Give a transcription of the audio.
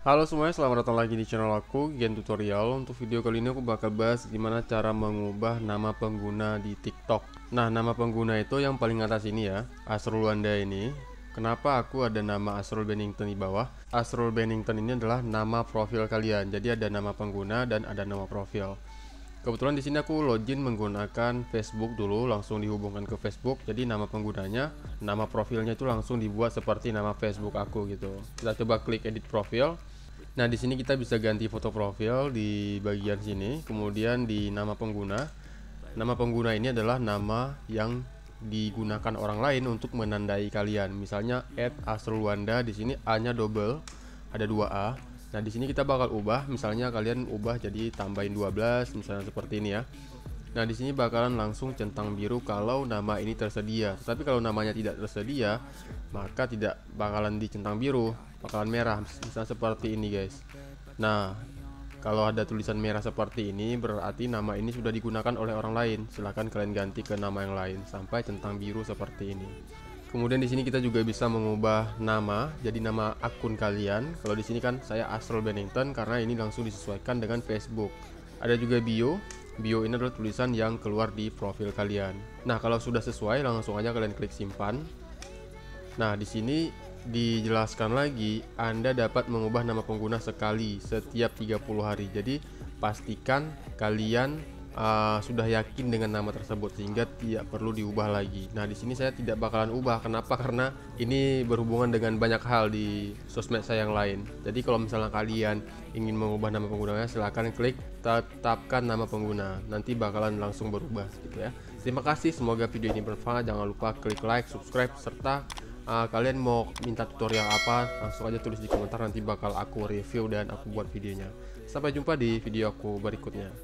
Halo semuanya, selamat datang lagi di channel aku, Gen Tutorial. Untuk video kali ini aku bakal bahas gimana cara mengubah nama pengguna di TikTok. Nah, nama pengguna itu yang paling atas ini ya, Asrul Wanda ini. Kenapa aku ada nama Asrul Bennington di bawah? Asrul Bennington ini adalah nama profil kalian. Jadi ada nama pengguna dan ada nama profil. Kebetulan di sini aku login menggunakan Facebook dulu, langsung dihubungkan ke Facebook. Jadi nama penggunanya, nama profilnya itu langsung dibuat seperti nama Facebook aku gitu. Kita coba klik edit profil. Nah, di sini kita bisa ganti foto profil di bagian sini, kemudian di nama pengguna. Nama pengguna ini adalah nama yang digunakan orang lain untuk menandai kalian. Misalnya @asrulwanda, di sini A-nya double, ada 2 A. Nah, di sini kita bakal ubah, misalnya kalian ubah jadi tambahin 12, misalnya seperti ini ya. Nah, di sini bakalan langsung centang biru kalau nama ini tersedia. Tapi kalau namanya tidak tersedia, maka tidak bakalan dicentang biru, bakalan merah, misalnya seperti ini, guys. Nah, kalau ada tulisan merah seperti ini, berarti nama ini sudah digunakan oleh orang lain. Silahkan kalian ganti ke nama yang lain sampai centang biru seperti ini. Kemudian di sini kita juga bisa mengubah nama jadi nama akun kalian. Kalau di sini kan saya Asrul Bennington karena ini langsung disesuaikan dengan Facebook. Ada juga bio. Bio ini adalah tulisan yang keluar di profil kalian. Nah, kalau sudah sesuai langsung aja kalian klik simpan. Nah, di sini dijelaskan lagi Anda dapat mengubah nama pengguna sekali setiap 30 hari. Jadi pastikan kalian sudah yakin dengan nama tersebut sehingga tidak perlu diubah lagi. Nah, di sini saya tidak bakalan ubah. Kenapa? Karena ini berhubungan dengan banyak hal di sosmed saya yang lain. Jadi kalau misalnya kalian ingin mengubah nama penggunanya, silahkan klik tetapkan nama pengguna. Nanti bakalan langsung berubah gitu ya. Terima kasih, semoga video ini bermanfaat. Jangan lupa klik like, subscribe, serta kalian mau minta tutorial apa, langsung aja tulis di komentar, nanti bakal aku review dan aku buat videonya. Sampai jumpa di video aku berikutnya.